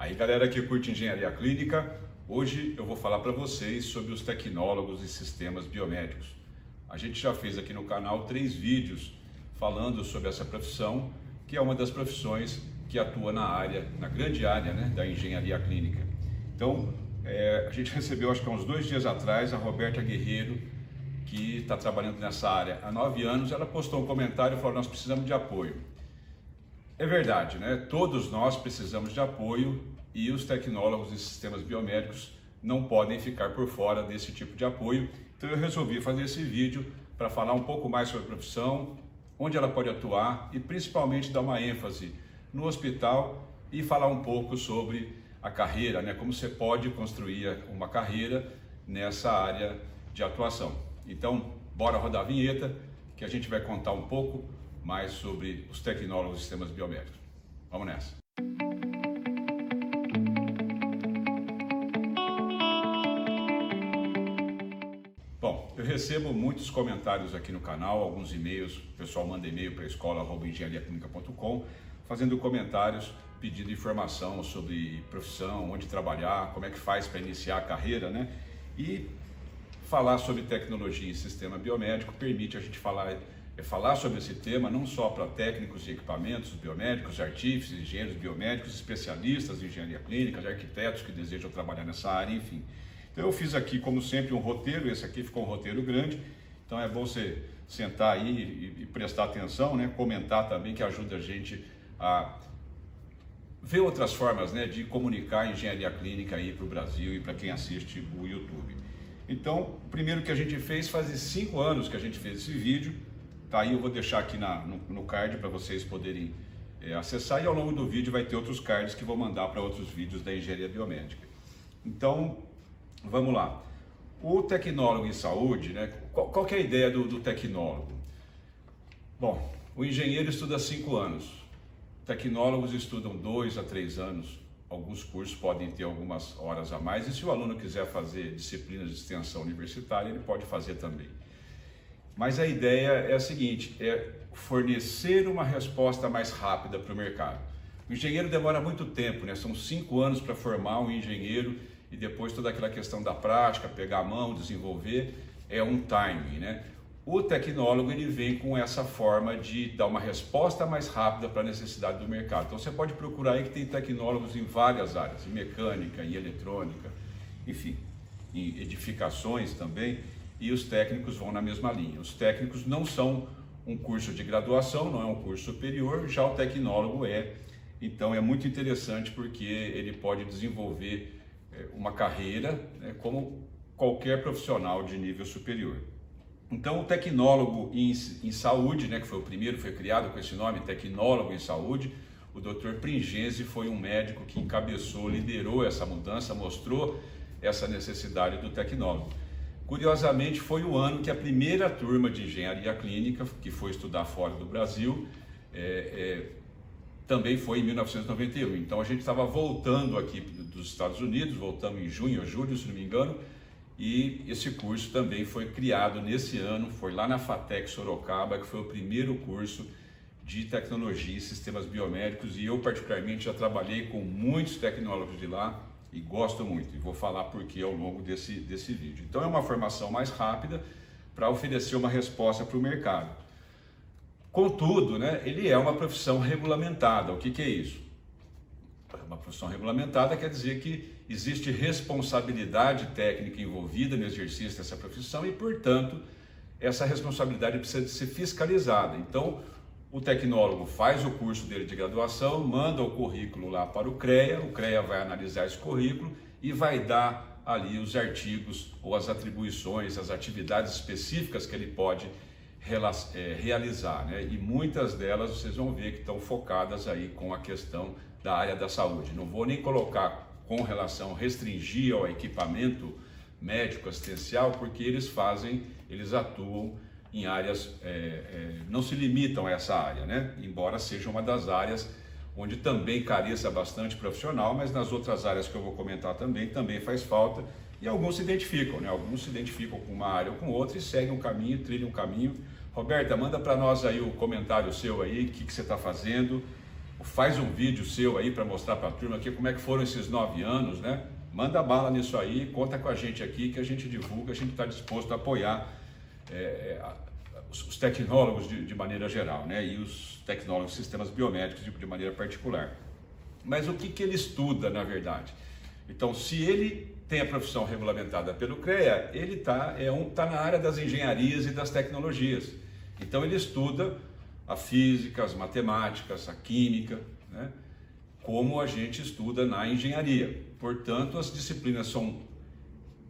Aí galera que curte engenharia clínica, hoje eu vou falar para vocês sobre os tecnólogos e sistemas biomédicos. A gente já fez aqui no canal 3 vídeos falando sobre essa profissão, que é uma das profissões que atua na grande área, né, da engenharia clínica. Então, a gente recebeu, acho que há uns 2 dias atrás, a Roberta Guerreiro, que está trabalhando nessa área há 9 anos, ela postou um comentário e falou: nós precisamos de apoio. É verdade, né? Todos nós precisamos de apoio e os tecnólogos e sistemas biomédicos não podem ficar por fora desse tipo de apoio. Então eu resolvi fazer esse vídeo para falar um pouco mais sobre a profissão, onde ela pode atuar e principalmente dar uma ênfase no hospital e falar um pouco sobre a carreira, né? Como você pode construir uma carreira nessa área de atuação. Então, bora rodar a vinheta que a gente vai contar um pouco mais sobre os tecnólogos e sistemas biomédicos. Vamos nessa! Bom, eu recebo muitos comentários aqui no canal, alguns e-mails, o pessoal manda e-mail para escola@engenhariaclinica.com fazendo comentários, pedindo informação sobre profissão, onde trabalhar, como é que faz para iniciar a carreira, né? E falar sobre tecnologia e sistema biomédico permite a gente falar sobre esse tema não só para técnicos de equipamentos biomédicos, artífices, engenheiros biomédicos, especialistas em engenharia clínica, arquitetos que desejam trabalhar nessa área, enfim. Então eu fiz aqui, como sempre, um roteiro. Esse aqui ficou um roteiro grande, então é bom você sentar aí e prestar atenção, né? Comentar também, que ajuda a gente a ver outras formas, né, de comunicar a engenharia clínica aí para o Brasil e para quem assiste o YouTube. Então, o primeiro que a gente fez, faz 5 anos que a gente fez esse vídeo, tá aí, eu vou deixar aqui no card para vocês poderem acessar, e ao longo do vídeo vai ter outros cards que vou mandar para outros vídeos da engenharia biomédica. Então, vamos lá. O tecnólogo em saúde, né, qual que é a ideia do tecnólogo? Bom, o engenheiro estuda 5 anos. Tecnólogos estudam 2 a 3 anos, alguns cursos podem ter algumas horas a mais, e se o aluno quiser fazer disciplinas de extensão universitária, ele pode fazer também. Mas a ideia é a seguinte, é fornecer uma resposta mais rápida para o mercado. O engenheiro demora muito tempo, né? São 5 anos para formar um engenheiro e depois toda aquela questão da prática, pegar a mão, desenvolver, é um timing, né? O tecnólogo, ele vem com essa forma de dar uma resposta mais rápida para a necessidade do mercado. Então você pode procurar aí que tem tecnólogos em várias áreas, em mecânica, em eletrônica, enfim, em edificações também, e os técnicos vão na mesma linha. Os técnicos não são um curso de graduação, não é um curso superior, já o tecnólogo é. Então é muito interessante porque ele pode desenvolver uma carreira, né, como qualquer profissional de nível superior. Então, o tecnólogo em saúde, né, que foi o primeiro, foi criado com esse nome, tecnólogo em saúde, o Dr. Pringese foi um médico que encabeçou, liderou essa mudança, mostrou essa necessidade do tecnólogo. Curiosamente, foi o ano que a primeira turma de engenharia clínica, que foi estudar fora do Brasil, também foi em 1991. Então, a gente estava voltando aqui dos Estados Unidos, voltamos em junho ou julho, se não me engano, e esse curso também foi criado nesse ano, foi lá na FATEC Sorocaba, que foi o primeiro curso de tecnologia e sistemas biomédicos, e eu particularmente já trabalhei com muitos tecnólogos de lá e gosto muito, e vou falar por quê ao longo desse vídeo. Então é uma formação mais rápida para oferecer uma resposta para o mercado. Contudo, né, ele é uma profissão regulamentada. O que é isso? Uma profissão regulamentada quer dizer que existe responsabilidade técnica envolvida no exercício dessa profissão e, portanto, essa responsabilidade precisa ser fiscalizada. Então, o tecnólogo faz o curso dele de graduação, manda o currículo lá para o CREA vai analisar esse currículo e vai dar ali os artigos ou as atribuições, as atividades específicas que ele pode realizar, né? E muitas delas vocês vão ver que estão focadas aí com a questão da área da saúde. Não vou nem colocar com relação restringir ao equipamento médico assistencial, porque eles atuam em áreas, não se limitam a essa área, né? Embora seja uma das áreas onde também careça bastante profissional, mas nas outras áreas que eu vou comentar também faz falta, e alguns se identificam, né? Alguns se identificam com uma área ou com outra e seguem um caminho, trilham um caminho. Roberta, manda para nós aí o comentário seu aí, o que você está fazendo, faz um vídeo seu aí para mostrar para a turma aqui como é que foram esses 9 anos, né? Manda bala nisso aí, conta com a gente aqui que a gente divulga, a gente está disposto a apoiar os tecnólogos de maneira geral, né? E os tecnólogos de sistemas biomédicos de maneira particular. Mas o que ele estuda, na verdade? Então, se ele tem a profissão regulamentada pelo CREA, ele tá na área das engenharias e das tecnologias. Então, ele estuda a física, as matemáticas, a química, né? Como a gente estuda na engenharia. Portanto, as disciplinas são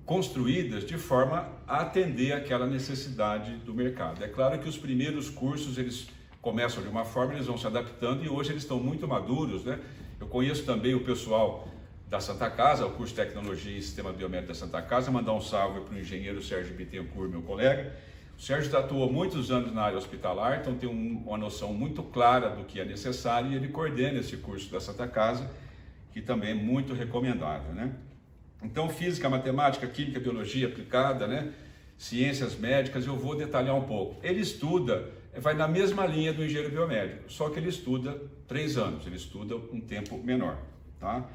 construídas de forma a atender aquela necessidade do mercado. É claro que os primeiros cursos, eles começam de uma forma, eles vão se adaptando e hoje eles estão muito maduros, né? Eu conheço também o pessoal da Santa Casa, o curso de Tecnologia e Sistema Biomédico da Santa Casa, mandar um salve para o engenheiro Sérgio Bittencourt, meu colega. O Sérgio atuou muitos anos na área hospitalar, então tem uma noção muito clara do que é necessário e ele coordena esse curso da Santa Casa, que também é muito recomendável, né? Então, física, matemática, química, biologia aplicada, né? Ciências médicas, eu vou detalhar um pouco. Ele estuda, vai na mesma linha do engenheiro biomédico, só que ele estuda 3 anos, ele estuda um tempo menor, tá?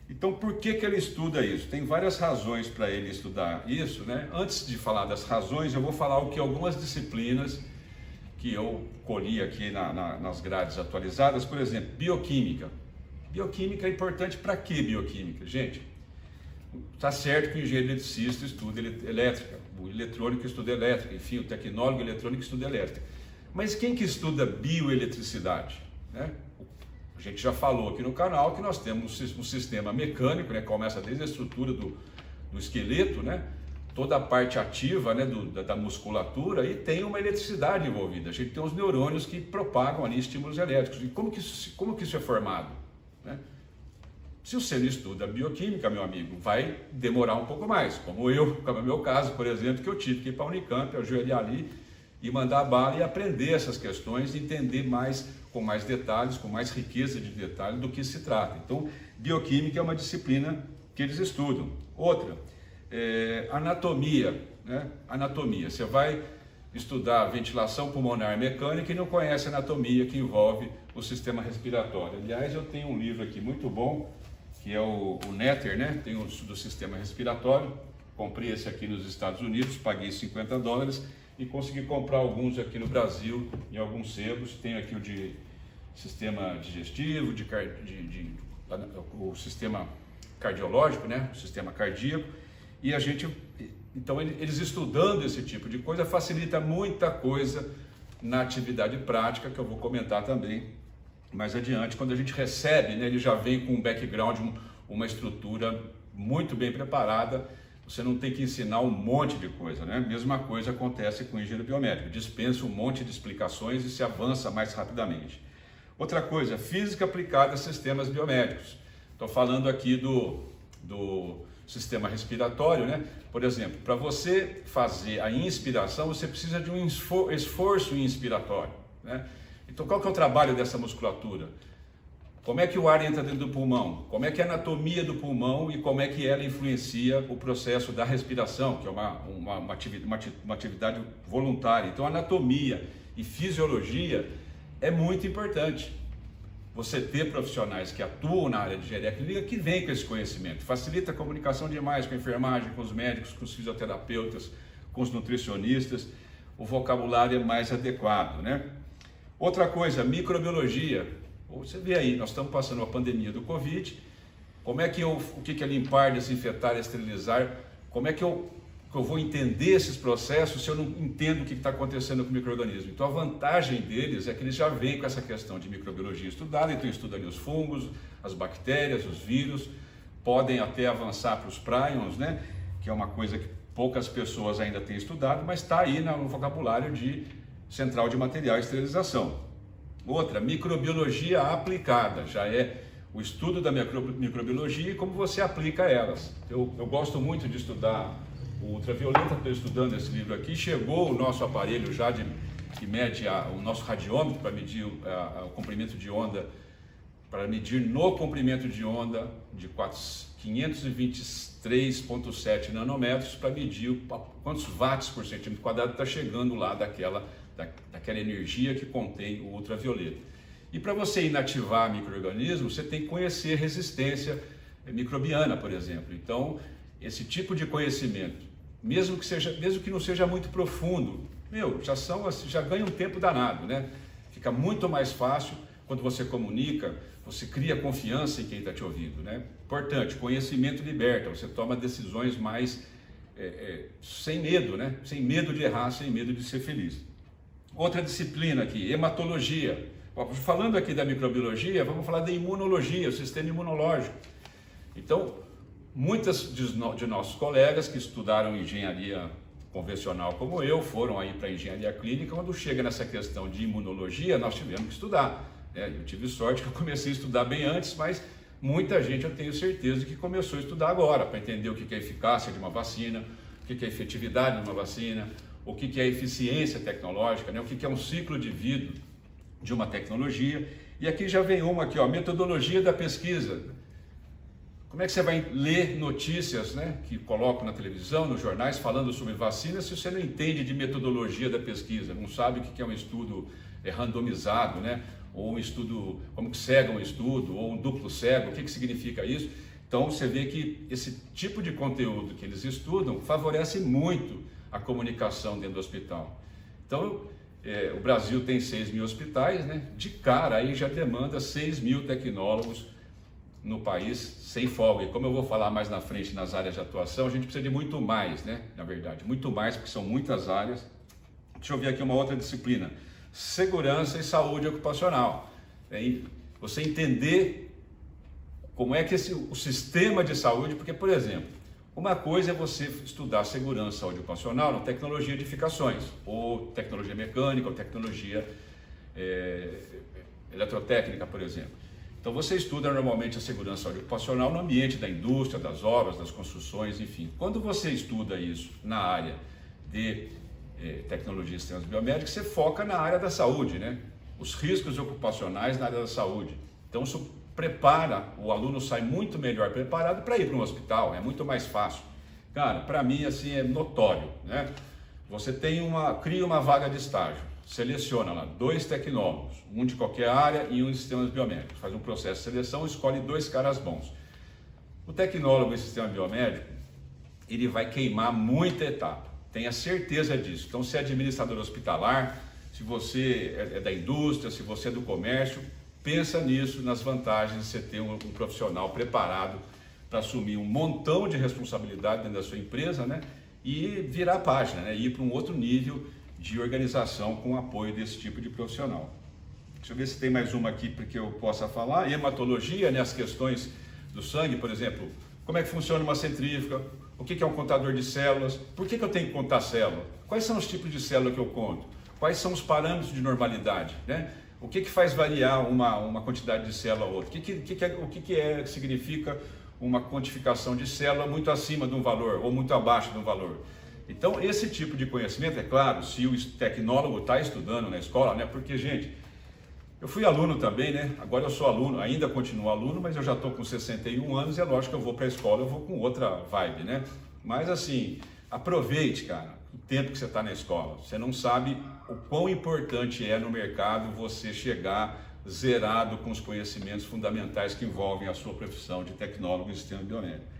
Então, por que ele estuda isso? Tem várias razões para ele estudar isso, né? Antes de falar das razões, eu vou falar algumas disciplinas que eu colhi aqui nas grades atualizadas. Por exemplo, bioquímica. Bioquímica é importante para que bioquímica? Gente, está certo que o engenheiro eletricista estuda elétrica, o eletrônico estuda elétrica, enfim, o tecnólogo eletrônico estuda elétrica. Mas quem que estuda bioeletricidade, né? A gente já falou aqui no canal que nós temos um sistema mecânico, né? Começa desde a estrutura do esqueleto, né? Toda a parte ativa, né? Da musculatura, e tem uma eletricidade envolvida. A gente tem os neurônios que propagam ali estímulos elétricos. E como que isso é formado, né? Se você não estuda bioquímica, meu amigo, vai demorar um pouco mais, como é o meu caso, por exemplo, que eu tive que ir para a Unicamp, ajoelhar ali e mandar bala e aprender essas questões, entender com mais detalhes, com mais riqueza de detalhes do que se trata. Então, bioquímica é uma disciplina que eles estudam. Outra, anatomia, né? Anatomia, você vai estudar ventilação pulmonar mecânica e não conhece a anatomia que envolve o sistema respiratório. Aliás, eu tenho um livro aqui muito bom, que é o Netter, né? Tem o do sistema respiratório. Comprei esse aqui nos Estados Unidos, paguei $50 e consegui comprar alguns aqui no Brasil, em alguns sebos. Tem aqui o de sistema digestivo, o sistema cardiológico, né? O sistema cardíaco. E então eles estudando esse tipo de coisa facilita muita coisa na atividade prática, que eu vou comentar também mais adiante. Quando a gente recebe, né, ele já vem com um background, uma estrutura muito bem preparada. Você não tem que ensinar um monte de coisa, né? Mesma coisa acontece com o engenheiro biomédico. Dispensa um monte de explicações e se avança mais rapidamente. Outra coisa, física aplicada a sistemas biomédicos. Estou falando aqui do sistema respiratório, né? Por exemplo, para você fazer a inspiração, você precisa de um esforço inspiratório, né? Então, qual que é o trabalho dessa musculatura? Como é que o ar entra dentro do pulmão? Como é que é a anatomia do pulmão e como é que ela influencia o processo da respiração, que é uma atividade voluntária. Então, anatomia e fisiologia é muito importante. Você ter profissionais que atuam na área de engenharia clínica que vêm com esse conhecimento. Facilita a comunicação demais com a enfermagem, com os médicos, com os fisioterapeutas, com os nutricionistas. O vocabulário é mais adequado, né? Outra coisa, microbiologia. Você vê aí, nós estamos passando a pandemia do Covid. Como é que o que é limpar, desinfetar, esterilizar? Como é que eu vou entender esses processos se eu não entendo o que está acontecendo com o micro-organismo? Então, a vantagem deles é que eles já vêm com essa questão de microbiologia estudada, então estuda ali os fungos, as bactérias, os vírus, podem até avançar para os prions, né? Que é uma coisa que poucas pessoas ainda têm estudado, mas está aí no vocabulário de central de material e esterilização. Outra, microbiologia aplicada, já é o estudo da microbiologia e como você aplica elas. Eu gosto muito de estudar o ultravioleta, estou estudando esse livro aqui. Chegou o nosso aparelho já que mede o nosso radiômetro para medir o comprimento de onda, para medir no comprimento de onda de 523,7 nanômetros, para medir quantos watts por centímetro quadrado está chegando lá daquela energia que contém o ultravioleta. E para você inativar micro-organismos, você tem que conhecer resistência microbiana, por exemplo. Então, esse tipo de conhecimento, mesmo que não seja muito profundo, já ganha um tempo danado, né? Fica muito mais fácil quando você comunica, você cria confiança em quem está te ouvindo, né? Importante, conhecimento liberta, você toma decisões mais sem medo, né? Sem medo de errar, sem medo de ser feliz. Outra disciplina aqui, hematologia. Falando aqui da microbiologia, vamos falar da imunologia, o sistema imunológico. Então, muitos de nossos colegas que estudaram engenharia convencional como eu, foram aí para a engenharia clínica. Quando chega nessa questão de imunologia, nós tivemos que estudar, né? Eu tive sorte que eu comecei a estudar bem antes, mas muita gente, eu tenho certeza, que começou a estudar agora, para entender o que é a eficácia de uma vacina, o que é a efetividade de uma vacina, o que é a eficiência tecnológica, né? O que é um ciclo de vida de uma tecnologia. E aqui já vem uma aqui, ó, metodologia da pesquisa. Como é que você vai ler notícias, né, que colocam na televisão, nos jornais, falando sobre vacinas, se você não entende de metodologia da pesquisa, não sabe o que é um estudo randomizado, né, ou um estudo, como que cega um estudo, ou um duplo cego, o que significa isso? Então você vê que esse tipo de conteúdo que eles estudam favorece muito a comunicação dentro do hospital. Então, o Brasil tem 6.000 hospitais, né, de cara aí já demanda 6.000 tecnólogos no país, sem folga. E como eu vou falar mais na frente nas áreas de atuação, a gente precisa de muito mais, né? Na verdade, muito mais, porque são muitas áreas. Deixa eu ver aqui uma outra disciplina. Segurança e saúde ocupacional. Você entender como é que o sistema de saúde, porque, por exemplo, uma coisa é você estudar segurança e saúde ocupacional na tecnologia de edificações, ou tecnologia mecânica, ou tecnologia eletrotécnica, por exemplo. Então você estuda normalmente a segurança ocupacional no ambiente da indústria, das obras, das construções, enfim. Quando você estuda isso na área de tecnologia e sistemas biomédicos, você foca na área da saúde, né? Os riscos ocupacionais na área da saúde. Então isso prepara, o aluno sai muito melhor preparado para ir para um hospital, é muito mais fácil. Cara, para mim assim é notório, né? Você cria uma vaga de estágio. Seleciona lá 2 tecnólogos, um de qualquer área e um de sistemas biomédicos. Faz um processo de seleção, escolhe 2 caras bons. O tecnólogo em sistema biomédico, ele vai queimar muita etapa, tenha certeza disso. Então, se é administrador hospitalar, se você é da indústria, se você é do comércio, pensa nisso, nas vantagens de você ter um profissional preparado para assumir um montão de responsabilidade dentro da sua empresa, né? E virar a página, né? E ir para um outro nível de organização com o apoio desse tipo de profissional. Deixa eu ver se tem mais uma aqui para que eu possa falar. Hematologia, né, as questões do sangue, por exemplo, como é que funciona uma centrífuga, o que é um contador de células, por que eu tenho que contar célula, quais são os tipos de célula que eu conto, quais são os parâmetros de normalidade, né? O que faz variar uma quantidade de célula a outra, o que significa uma quantificação de célula muito acima de um valor ou muito abaixo de um valor. Então, esse tipo de conhecimento, é claro, se o tecnólogo está estudando na escola, né? Porque, gente, eu fui aluno também, né? Agora eu sou aluno, ainda continuo aluno, mas eu já estou com 61 anos e é lógico que eu vou para a escola, eu vou com outra vibe, né? Mas, assim, aproveite, cara, o tempo que você está na escola. Você não sabe o quão importante é no mercado você chegar zerado com os conhecimentos fundamentais que envolvem a sua profissão de tecnólogo em sistema biomédico.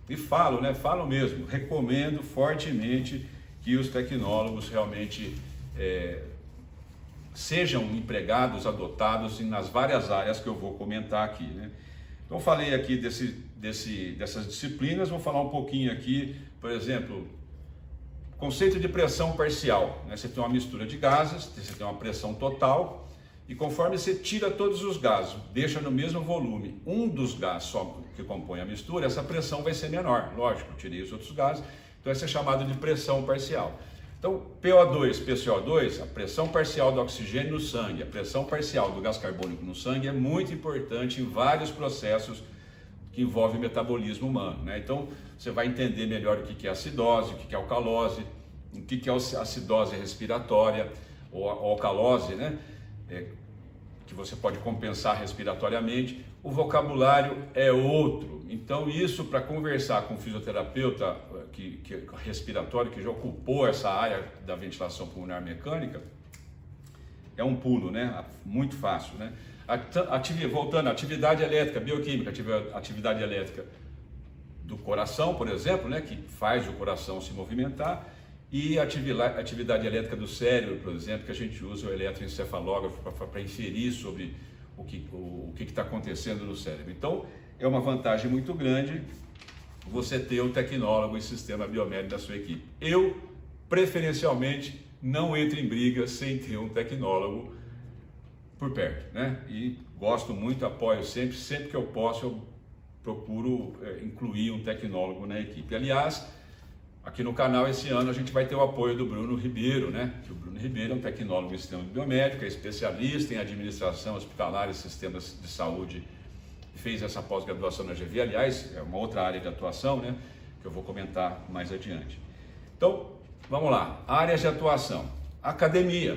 E falo mesmo, recomendo fortemente que os tecnólogos realmente sejam empregados, adotados nas várias áreas que eu vou comentar aqui, né? Então falei aqui dessas disciplinas, vou falar um pouquinho aqui, por exemplo, conceito de pressão parcial, né? Você tem uma mistura de gases, você tem uma pressão total, e conforme você tira todos os gases, deixa no mesmo volume um dos gases só que compõe a mistura, essa pressão vai ser menor, lógico, tirei os outros gases, então essa é chamada de pressão parcial. Então, PO2, PCO2, a pressão parcial do oxigênio no sangue, a pressão parcial do gás carbônico no sangue é muito importante em vários processos que envolvem o metabolismo humano, né? Então, você vai entender melhor o que é acidose, o que é alcalose, o que é acidose respiratória, ou alcalose, né? Que você pode compensar respiratoriamente. O vocabulário é outro. Então, isso para conversar com um fisioterapeuta respiratório, que já ocupou essa área da ventilação pulmonar mecânica, é um pulo, né? Muito fácil, né? Voltando, atividade elétrica, bioquímica, atividade elétrica do coração, por exemplo, né, que faz o coração se movimentar, e atividade elétrica do cérebro, por exemplo, que a gente usa o eletroencefalógrafo para inferir sobre o que está acontecendo no cérebro. Então, é uma vantagem muito grande você ter um tecnólogo em sistema biomédico da sua equipe. Eu, preferencialmente, não entro em briga sem ter um tecnólogo por perto, né? E gosto muito, apoio sempre que eu posso, eu procuro incluir um tecnólogo na equipe. Aliás, aqui no canal esse ano a gente vai ter o apoio do Bruno Ribeiro, né? Que o Bruno Ribeiro é um tecnólogo em sistema biomédico, é especialista em administração hospitalar e sistemas de saúde, fez essa pós-graduação na GV, aliás, é uma outra área de atuação, né? Que eu vou comentar mais adiante. Então, vamos lá, áreas de atuação. Academia,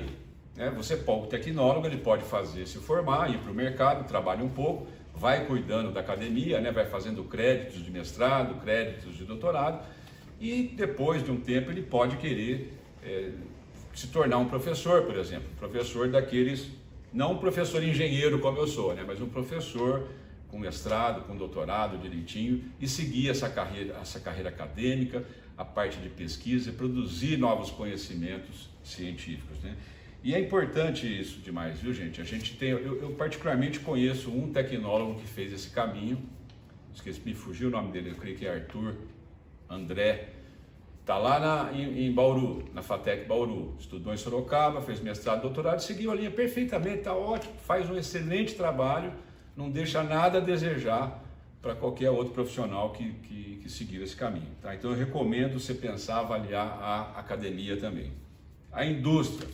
né? O tecnólogo, ele pode se formar, ir para o mercado, trabalha um pouco, vai cuidando da academia, né? Vai fazendo créditos de mestrado, créditos de doutorado, e depois de um tempo ele pode querer se tornar um professor, por exemplo, professor daqueles, não um professor engenheiro como eu sou, né? Mas um professor com mestrado, com doutorado direitinho, e seguir essa carreira acadêmica, a parte de pesquisa, e produzir novos conhecimentos científicos, né? E é importante isso demais, viu, gente? Eu particularmente conheço um tecnólogo que fez esse caminho, me fugiu o nome dele, eu creio que é Arthur André, está lá em Bauru, na FATEC Bauru, estudou em Sorocaba, fez mestrado, doutorado, seguiu a linha perfeitamente, está ótimo, faz um excelente trabalho, não deixa nada a desejar para qualquer outro profissional que seguir esse caminho, tá? Então eu recomendo você pensar, avaliar a academia também. A indústria.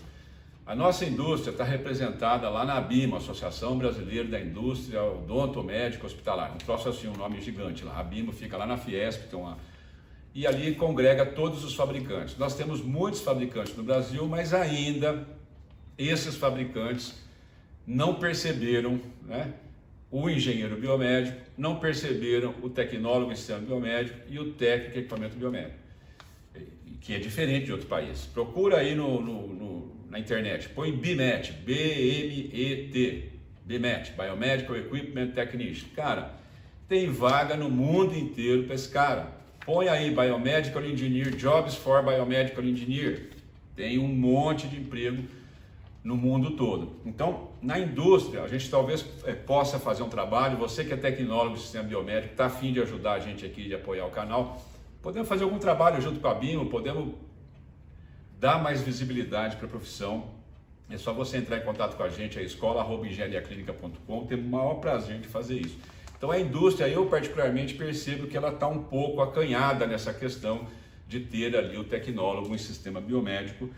A nossa indústria está representada lá na ABIMA, Associação Brasileira da Indústria Odontomédica Hospitalar, um troço assim, um nome gigante lá. A ABIMA fica lá na Fiesp, e ali congrega todos os fabricantes. Nós temos muitos fabricantes no Brasil, mas ainda esses fabricantes não perceberam, né, o engenheiro biomédico, não perceberam o tecnólogo em sistema biomédico e o técnico em equipamento biomédico, que é diferente de outro país. Procura aí na internet, põe BMET, B-M-E-T, BMET, Biomedical Equipment Technician. Cara, tem vaga no mundo inteiro para esse cara. Põe aí Biomedical Engineer, Jobs for Biomedical Engineer. Tem um monte de emprego no mundo todo. Então, na indústria, a gente talvez possa fazer um trabalho, você que é tecnólogo de sistema biomédico, está a fim de ajudar a gente aqui, de apoiar o canal, podemos fazer algum trabalho junto com a BIMO, podemos dar mais visibilidade para a profissão. É só você entrar em contato com a gente, a escola@engenhariaclinica.com, tem o maior prazer de fazer isso. Então a indústria, eu particularmente percebo que ela está um pouco acanhada nessa questão de ter ali o tecnólogo em sistema biomédico,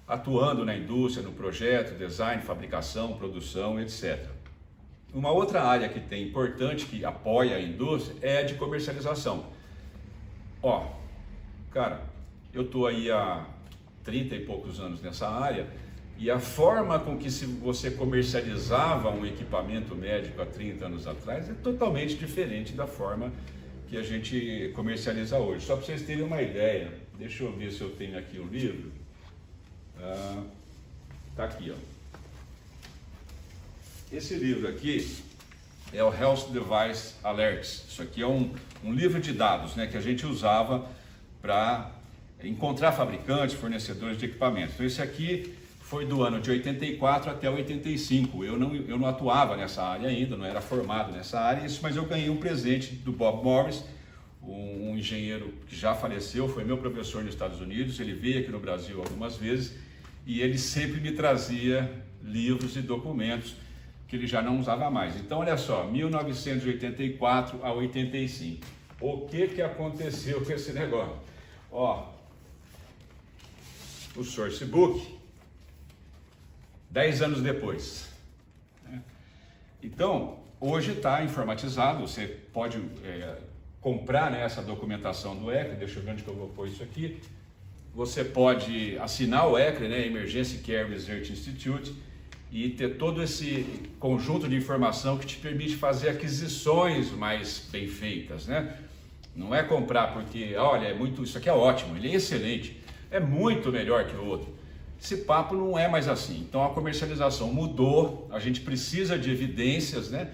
atuando na indústria, no projeto, design, fabricação, produção, etc. Uma outra área que tem importante, que apoia a indústria, é a de comercialização. Ó, cara, eu estou aí há 30 e poucos anos nessa área, e a forma com que você comercializava um equipamento médico há 30 anos atrás é totalmente diferente da forma que a gente comercializa hoje. Só para vocês terem uma ideia, deixa eu ver se eu tenho aqui o livro. Tá aqui, ó. Esse livro aqui é o Health Device Alerts. Isso aqui é um livro de dados, né, que a gente usava para encontrar fabricantes, fornecedores de equipamentos. Então esse aqui foi do ano de 84 até 85. Eu não atuava nessa área ainda, não era formado nessa área, mas eu ganhei um presente do Bob Morris, um engenheiro que já faleceu, foi meu professor nos Estados Unidos. Ele veio aqui no Brasil algumas vezes e ele sempre me trazia livros e documentos que ele já não usava mais. Então olha só, 1984 a 85. O que aconteceu com esse negócio? Ó, o Sourcebook, 10 anos depois. Então, hoje está informatizado, você pode comprar, né, essa documentação do ECRI, deixa eu ver onde que eu vou pôr isso aqui. Você pode assinar o ECRI, né, Emergency Care Research Institute, e ter todo esse conjunto de informação que te permite fazer aquisições mais bem feitas, né? Não é comprar porque, olha, isso aqui é ótimo, ele é excelente, é muito melhor que o outro. esse papo não é mais assim. Então a comercialização mudou, a gente precisa de evidências, né,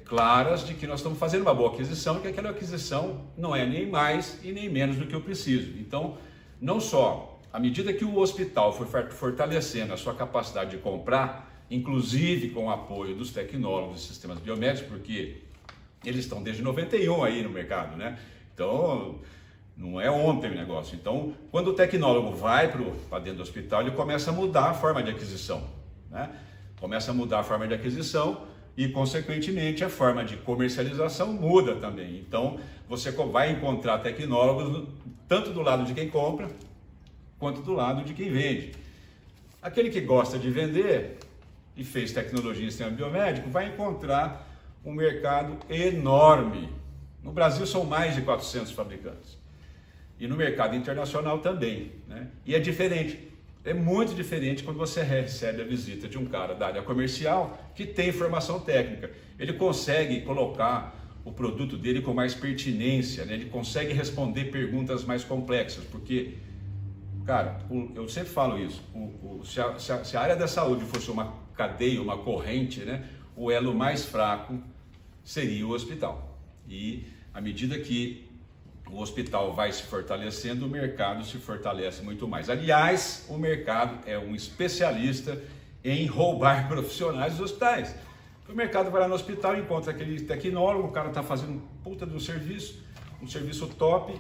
claras de que nós estamos fazendo uma boa aquisição e que aquela aquisição não é nem mais e nem menos do que eu preciso. Então, não só à medida que o hospital foi fortalecendo a sua capacidade de comprar, inclusive com o apoio dos tecnólogos e sistemas biomédicos, porque eles estão desde 91 aí no mercado, né? Então, não é ontem o negócio. Então, quando o tecnólogo vai para dentro do hospital, ele começa a mudar a forma de aquisição, né? Começa a mudar a forma de aquisição e, consequentemente, a forma de comercialização muda também. Então, você vai encontrar tecnólogos tanto do lado de quem compra, quanto do lado de quem vende. Aquele que gosta de vender e fez tecnologia em sistema biomédico vai encontrar um mercado enorme. No Brasil são mais de 400 fabricantes. E no mercado internacional também, né? E é diferente. É muito diferente quando você recebe a visita de um cara da área comercial que tem formação técnica. Ele consegue colocar o produto dele com mais pertinência, né? Ele consegue responder perguntas mais complexas, porque, cara, eu sempre falo isso, se a área da saúde fosse uma cadeia, uma corrente, né? O elo mais fraco seria o hospital. E à medida que o hospital vai se fortalecendo, o mercado se fortalece muito mais. Aliás, o mercado é um especialista em roubar profissionais dos hospitais. O mercado vai lá no hospital, encontra aquele tecnólogo, o cara está fazendo um puta de um serviço top,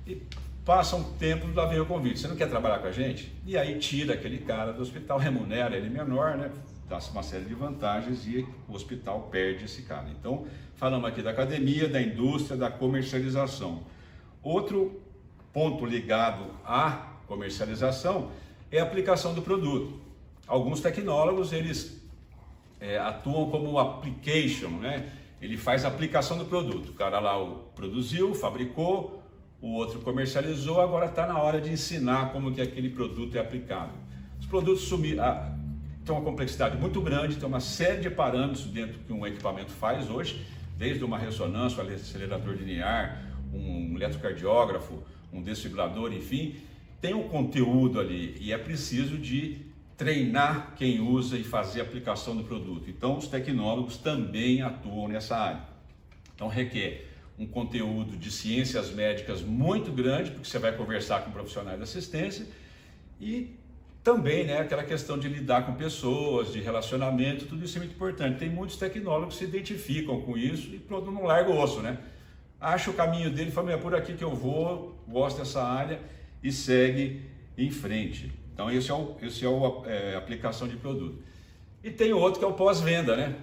e passa um tempo, lá vem o convite. Você não quer trabalhar com a gente? E aí tira aquele cara do hospital, remunera ele menor, né? Dá uma série de vantagens e o hospital perde esse cara. Então, falamos aqui da academia, da indústria, da comercialização. Outro ponto ligado à comercialização é a aplicação do produto. Alguns tecnólogos, eles atuam como application, né? Ele faz a aplicação do produto. O cara lá produziu, fabricou, o outro comercializou, agora está na hora de ensinar como que aquele produto é aplicado. Os produtos têm uma complexidade muito grande, tem uma série de parâmetros dentro que um equipamento faz hoje, desde uma ressonância, um acelerador linear, um eletrocardiógrafo, um desfibrilador, enfim, tem um conteúdo ali e é preciso de treinar quem usa e fazer a aplicação do produto. Então, os tecnólogos também atuam nessa área. Então, requer um conteúdo de ciências médicas muito grande, porque você vai conversar com profissionais de assistência, e também, né, aquela questão de lidar com pessoas, de relacionamento, tudo isso é muito importante. Tem muitos tecnólogos que se identificam com isso e pronto, não larga o osso, né? Acha o caminho dele, fala, é por aqui que eu vou, gosto dessa área e segue em frente. Então, esse é a aplicação de produto. E tem outro que é o pós-venda, né?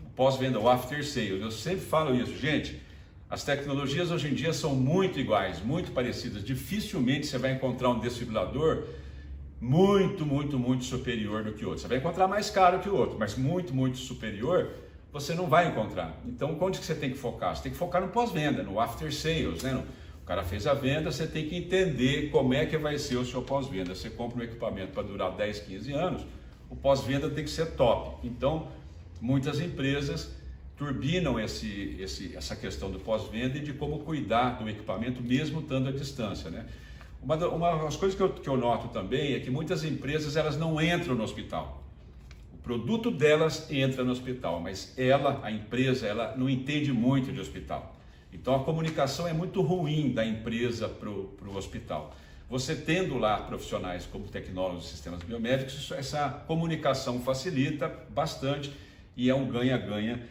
O pós-venda, o after sales. Eu sempre falo isso, gente. As tecnologias hoje em dia são muito iguais, muito parecidas. Dificilmente você vai encontrar um desfibrilador muito superior do que o outro. Você vai encontrar mais caro que o outro, mas muito superior você não vai encontrar. Então, onde que você tem que focar? Você tem que focar no pós-venda, no after sales, né? O cara fez a venda, você tem que entender como é que vai ser o seu pós-venda. Você compra um equipamento para durar 10, 15 anos, o pós-venda tem que ser top. Então, muitas empresas turbinam essa questão do pós-venda e de como cuidar do equipamento mesmo estando à distância, né? Uma das coisas que eu noto também é que muitas empresas elas não entram no hospital. O produto delas entra no hospital, mas a empresa, ela não entende muito de hospital. Então a comunicação é muito ruim da empresa para o hospital. Você tendo lá profissionais como tecnólogos e sistemas biomédicos, essa comunicação facilita bastante e é um ganha-ganha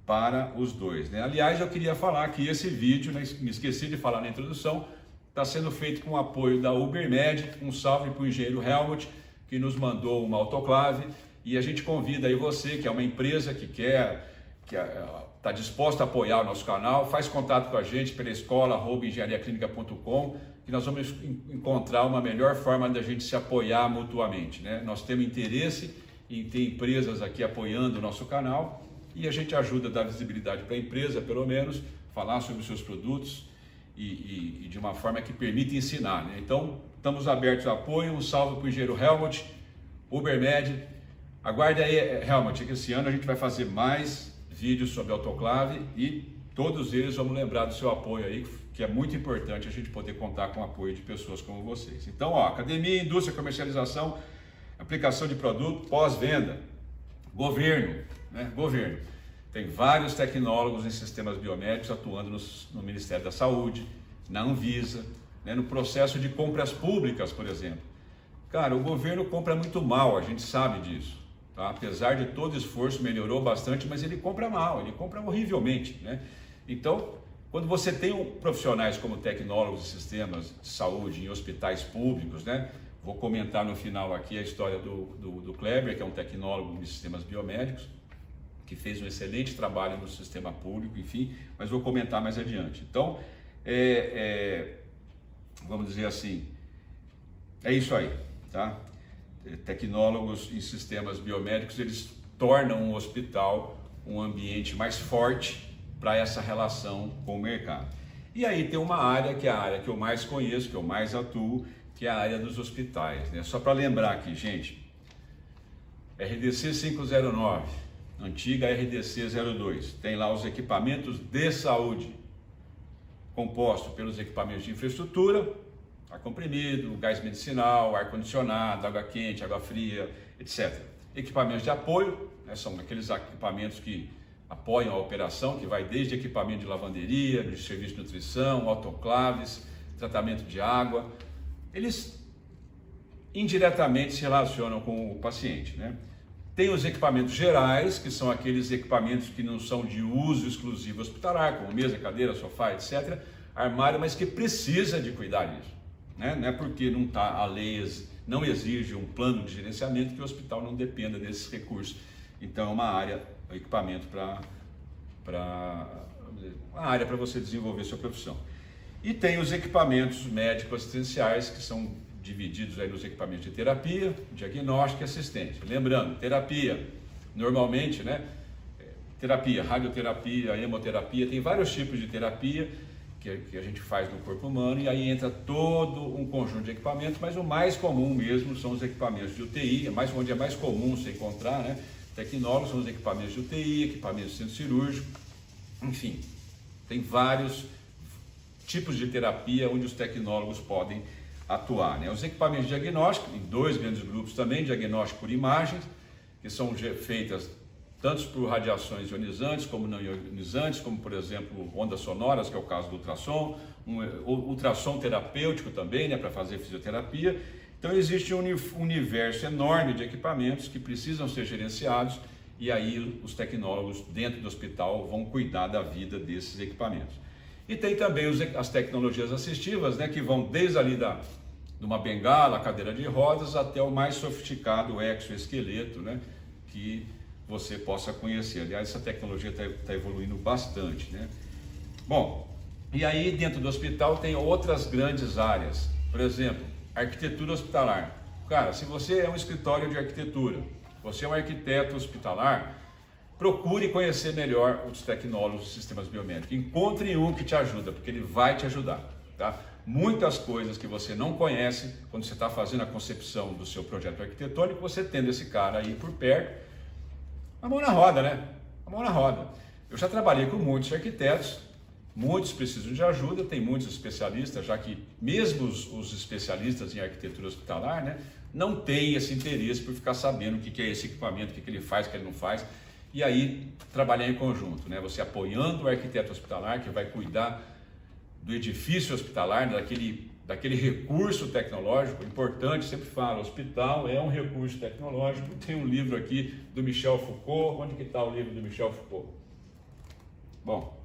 para os dois, né? Aliás, eu queria falar que esse vídeo, né, me esqueci de falar na introdução, está sendo feito com o apoio da Ubermed. Um salve para o engenheiro Helmut, que nos mandou uma autoclave, e a gente convida aí você, que é uma empresa que está disposta a apoiar o nosso canal, faz contato com a gente pela escola@engenhariaclinica.com, que nós vamos encontrar uma melhor forma da gente se apoiar mutuamente, né? Nós temos interesse em ter empresas aqui apoiando o nosso canal, e a gente ajuda a dar visibilidade para a empresa, pelo menos, falar sobre os seus produtos, e de uma forma que permita ensinar, né? Então, estamos abertos a apoio. Um salve para o engenheiro Helmut, Ubermed. Aguarde aí, Helmut, que esse ano a gente vai fazer mais vídeos sobre autoclave e todos eles vamos lembrar do seu apoio aí, que é muito importante a gente poder contar com o apoio de pessoas como vocês. Então, academia, indústria, comercialização, Aplicação de produto pós-venda. Governo, né? Governo. Tem vários tecnólogos em sistemas biomédicos atuando no Ministério da Saúde, na Anvisa, né? No processo de compras públicas, por exemplo. Cara, o governo compra muito mal, a gente sabe disso. Tá? Apesar de todo esforço, melhorou bastante, mas ele compra mal, ele compra horrivelmente, né? Então, quando você tem profissionais como tecnólogos de sistemas de saúde em hospitais públicos, né? Vou comentar no final aqui a história do Kleber, que é um tecnólogo de sistemas biomédicos, que fez um excelente trabalho no sistema público, enfim, mas vou comentar mais adiante. Então, vamos dizer assim, é isso aí, tá? Tecnólogos em sistemas biomédicos, eles tornam um hospital um ambiente mais forte para essa relação com o mercado. E aí tem uma área que é a área que eu mais conheço, que eu mais atuo, que é a área dos hospitais, né? Só para lembrar aqui, gente, RDC 509, antiga RDC 02, tem lá os equipamentos de saúde, composto pelos equipamentos de infraestrutura, ar comprimido, gás medicinal, ar-condicionado, água quente, água fria, etc. Equipamentos de apoio, né, são aqueles equipamentos que apoiam a operação, que vai desde equipamento de lavanderia, de serviço de nutrição, autoclaves, tratamento de água. Eles indiretamente se relacionam com o paciente, né? Tem os equipamentos gerais, que são aqueles equipamentos que não são de uso exclusivo hospitalar, como mesa, cadeira, sofá, etc., armário, mas que precisa de cuidar disso. Né? Não é porque a lei não exige um plano de gerenciamento que o hospital não dependa desses recursos. Então é uma área, um equipamento uma área para você desenvolver sua profissão. E tem os equipamentos médico-assistenciais, que são divididos aí nos equipamentos de terapia, diagnóstico e assistência. Lembrando, terapia, normalmente, né? Terapia, radioterapia, hemoterapia, tem vários tipos de terapia que a gente faz no corpo humano, e aí entra todo um conjunto de equipamentos, mas o mais comum mesmo são os equipamentos de UTI, onde é mais comum você encontrar, né? Tecnólogos são os equipamentos de UTI, equipamentos de centro cirúrgico, enfim, tem vários tipos de terapia onde os tecnólogos podem atuar, né? Os equipamentos de diagnóstico, em dois grandes grupos também, diagnóstico por imagens, que são feitas tanto por radiações ionizantes como não ionizantes, como por exemplo ondas sonoras, que é o caso do ultrassom, ultrassom terapêutico também, né, para fazer fisioterapia. Então existe um universo enorme de equipamentos que precisam ser gerenciados, e aí os tecnólogos dentro do hospital vão cuidar da vida desses equipamentos. E tem também as tecnologias assistivas, né, que vão desde ali de uma bengala, cadeira de rodas, até o mais sofisticado exoesqueleto, né, que você possa conhecer. Aliás, essa tecnologia está evoluindo bastante, né? Bom, e aí dentro do hospital tem outras grandes áreas. Por exemplo, arquitetura hospitalar. Cara, se você é um escritório de arquitetura, você é um arquiteto hospitalar, procure conhecer melhor os tecnólogos de sistemas biomédicos. Encontre um que te ajuda, porque ele vai te ajudar, tá? Muitas coisas que você não conhece, quando você está fazendo a concepção do seu projeto arquitetônico, você tendo esse cara aí por perto, a mão na roda, né? A mão na roda. Eu já trabalhei com muitos arquitetos, muitos precisam de ajuda, tem muitos especialistas, já que mesmo os especialistas em arquitetura hospitalar, né, não têm esse interesse por ficar sabendo o que é esse equipamento, o que ele faz, o que ele não faz. E aí, trabalhar em conjunto, né? Você apoiando o arquiteto hospitalar, que vai cuidar do edifício hospitalar, daquele recurso tecnológico importante. Sempre falo, hospital é um recurso tecnológico. Tem um livro aqui do Michel Foucault. Onde que está o livro do Michel Foucault? Bom,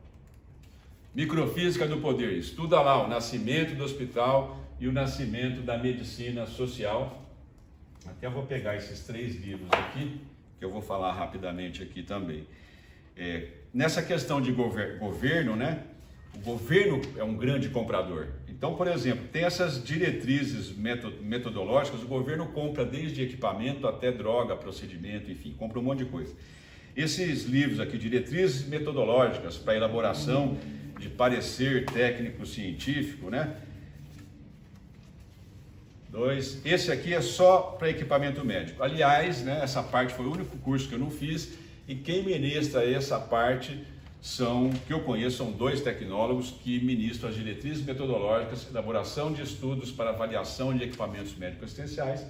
Microfísica do Poder. Estuda lá o nascimento do hospital e o nascimento da medicina social. Até vou pegar esses 3 livros aqui, que eu vou falar rapidamente aqui também. Nessa questão de governo, né? O governo é um grande comprador. Então, por exemplo, tem essas diretrizes metodológicas, o governo compra desde equipamento até droga, procedimento, enfim, compra um monte de coisa. Esses livros aqui, diretrizes metodológicas para elaboração de parecer técnico-científico, né? 2. Esse aqui é só para equipamento médico. Aliás, né, essa parte foi o único curso que eu não fiz, e quem ministra essa parte que eu conheço, são 2 tecnólogos que ministram as diretrizes metodológicas, elaboração de estudos para avaliação de equipamentos médico-assistenciais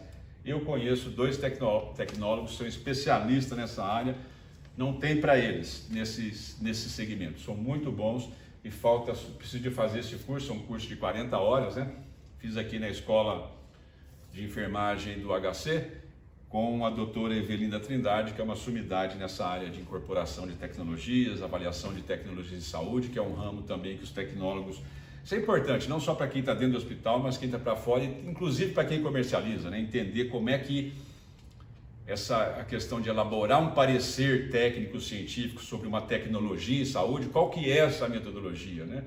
Eu conheço 2 tecnólogos que são especialistas nessa área, não tem para eles nesse segmento, são muito bons e preciso de fazer esse curso, é um curso de 40 horas, né? Fiz aqui na escola de enfermagem do HC com a doutora Evelinda Trindade, que é uma sumidade nessa área de incorporação de tecnologias, avaliação de tecnologias de saúde, que é um ramo também que os tecnólogos... Isso é importante, não só para quem está dentro do hospital, mas quem está para fora, inclusive para quem comercializa, né? Entender como é que a questão de elaborar um parecer técnico-científico sobre uma tecnologia em saúde, qual que é essa metodologia, né?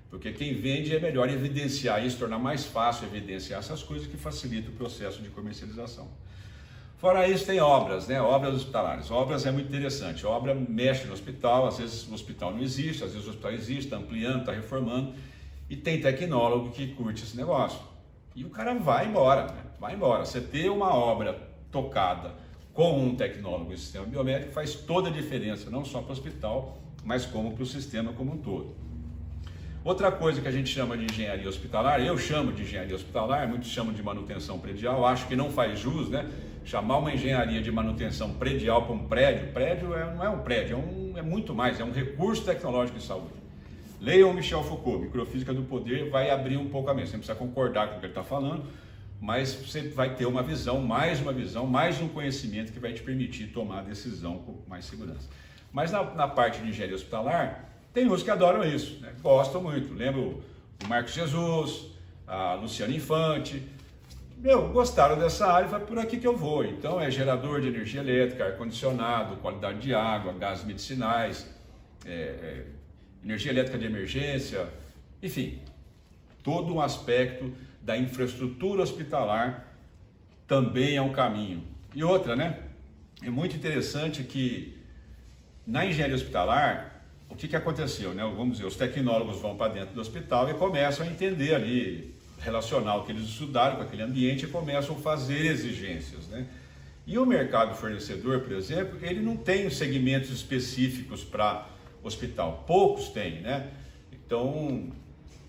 Porque quem vende é melhor evidenciar isso, tornar mais fácil evidenciar essas coisas que facilita o processo de comercialização. Fora isso, tem obras, né? Obras hospitalares. Obras é muito interessante. Obra mexe no hospital, às vezes o hospital não existe, às vezes o hospital existe, está ampliando, está reformando. E tem tecnólogo que curte esse negócio. E o cara vai embora, né? Vai embora. Você ter uma obra tocada com um tecnólogo em sistema biomédico faz toda a diferença, não só para o hospital, mas como para o sistema como um todo. Outra coisa que a gente chama de engenharia hospitalar, eu chamo de engenharia hospitalar, muitos chamam de manutenção predial, acho que não faz jus, né? Chamar uma engenharia de manutenção predial para um prédio, não é um prédio, é muito mais, é um recurso tecnológico de saúde. Leiam Michel Foucault, Microfísica do Poder, vai abrir um pouco a mente, você não precisa concordar com o que ele está falando, mas você vai ter uma visão, mais um conhecimento que vai te permitir tomar a decisão com mais segurança. Mas na parte de engenharia hospitalar, tem uns que adoram isso, né? Gostam muito. Lembro o Marcos Jesus, a Luciana Infante, gostaram dessa área e falaram, por aqui que eu vou. Então é gerador de energia elétrica, ar-condicionado, qualidade de água, gases medicinais, energia elétrica de emergência, enfim, todo um aspecto da infraestrutura hospitalar também é um caminho. E outra, né? É muito interessante que na engenharia hospitalar, o que aconteceu, né? Vamos dizer, os tecnólogos vão para dentro do hospital e começam a entender ali, relacionar o que eles estudaram com aquele ambiente e começam a fazer exigências, né? E o mercado fornecedor, por exemplo, ele não tem segmentos específicos para hospital, poucos têm, né? Então,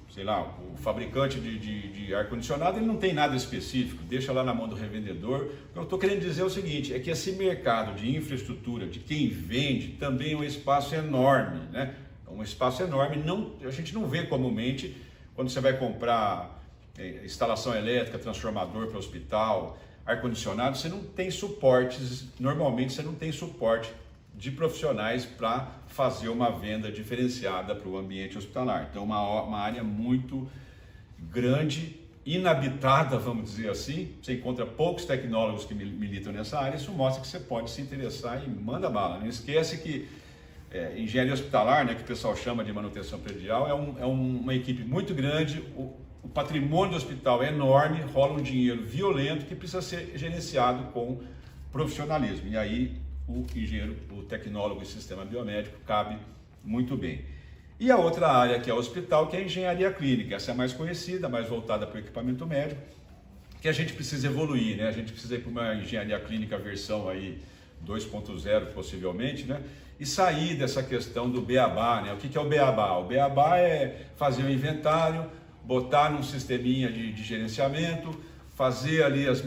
sei lá, o fabricante de ar-condicionado, ele não tem nada específico, deixa lá na mão do revendedor. O que eu estou querendo dizer é o seguinte, é que esse mercado de infraestrutura, de quem vende, também é um espaço enorme, né? É um espaço enorme, a gente não vê comumente, quando você vai comprar instalação elétrica, transformador para hospital, ar-condicionado, você não tem suportes, normalmente você não tem suporte de profissionais para fazer uma venda diferenciada para o ambiente hospitalar. Então, uma área muito grande, inabitada, vamos dizer assim. Você encontra poucos tecnólogos que militam nessa área, isso mostra que você pode se interessar e manda bala. Não esquece que engenharia hospitalar, né, que o pessoal chama de manutenção predial, é uma equipe muito grande, o patrimônio do hospital é enorme, rola um dinheiro violento que precisa ser gerenciado com profissionalismo. E aí, o engenheiro, o tecnólogo em sistema biomédico cabe muito bem. E a outra área que é o hospital, que é a engenharia clínica, essa é a mais conhecida, mais voltada para o equipamento médico, que a gente precisa evoluir, né? A gente precisa ir para uma engenharia clínica versão aí 2.0 possivelmente, né? E sair dessa questão do beabá, né? O que é o beabá? O beabá é fazer um inventário, botar num sisteminha de gerenciamento, fazer ali as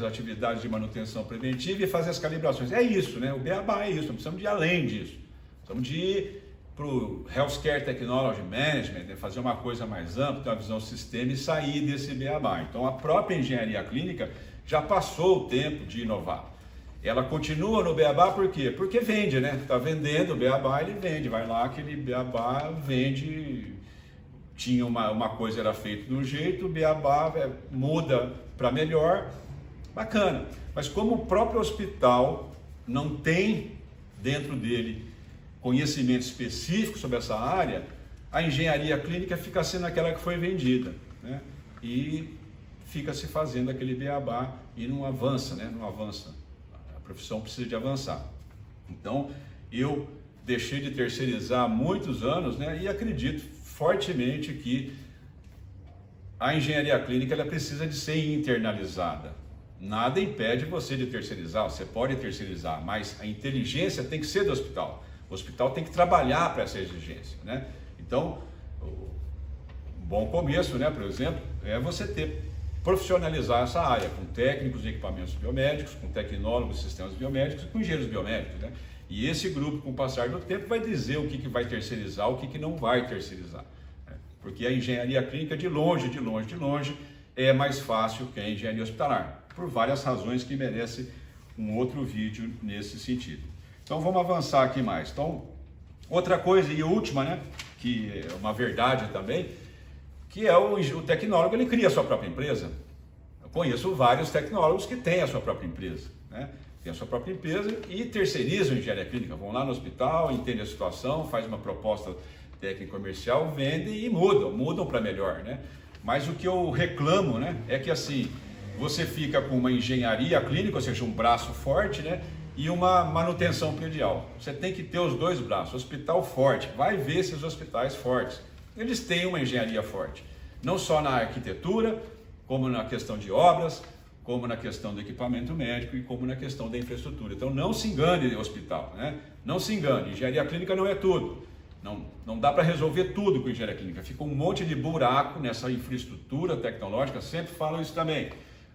atividades de manutenção preventiva e fazer as calibrações. É isso, né? O beabá é isso, não precisamos de ir além disso. Precisamos de ir para o Healthcare Technology Management, né? Fazer uma coisa mais ampla, ter uma visão sistema e sair desse beabá. Então, a própria engenharia clínica já passou o tempo de inovar. Ela continua no beabá por quê? Porque vende, né? Está vendendo o beabá, ele vende. Vai lá, aquele beabá vende. Tinha uma coisa era feita de um jeito, o beabá muda para melhor, bacana. Mas como o próprio hospital não tem dentro dele conhecimento específico sobre essa área, a engenharia clínica fica sendo aquela que foi vendida, né? E fica se fazendo aquele beabá e não avança, né? Não avança. A profissão precisa de avançar. Então, eu deixei de terceirizar há muitos anos, né? E acredito fortemente que a engenharia clínica ela precisa de ser internalizada. Nada impede você de terceirizar, você pode terceirizar, mas a inteligência tem que ser do hospital. O hospital tem que trabalhar para essa exigência, né? Então, um bom começo, né, por exemplo, é você ter profissionalizar essa área, com técnicos em equipamentos biomédicos, com tecnólogos de sistemas biomédicos, com engenheiros biomédicos, né? E esse grupo, com o passar do tempo, vai dizer o que vai terceirizar, o que não vai terceirizar, né? Porque a engenharia clínica, de longe, é mais fácil que a engenharia hospitalar, por várias razões que merece um outro vídeo nesse sentido. Então vamos avançar aqui mais. Então, outra coisa e última, né, que é uma verdade também, que é o tecnólogo, ele cria a sua própria empresa. Eu conheço vários tecnólogos que têm a sua própria empresa, né? Tem a sua própria empresa e terceirizam a engenharia clínica, vão lá no hospital, entendem a situação, faz uma proposta técnica comercial, vendem e mudam para melhor, né? Mas o que eu reclamo, né, é que assim, você fica com uma engenharia clínica, ou seja, um braço forte, né, e uma manutenção predial. Você tem que ter os dois braços. Hospital forte, vai ver esses hospitais fortes. Eles têm uma engenharia forte, não só na arquitetura, como na questão de obras, como na questão do equipamento médico e como na questão da infraestrutura. Então não se engane, hospital, né? Não se engane, engenharia clínica não é tudo. Não dá para resolver tudo com engenharia clínica. Fica um monte de buraco nessa infraestrutura tecnológica, sempre falo isso também.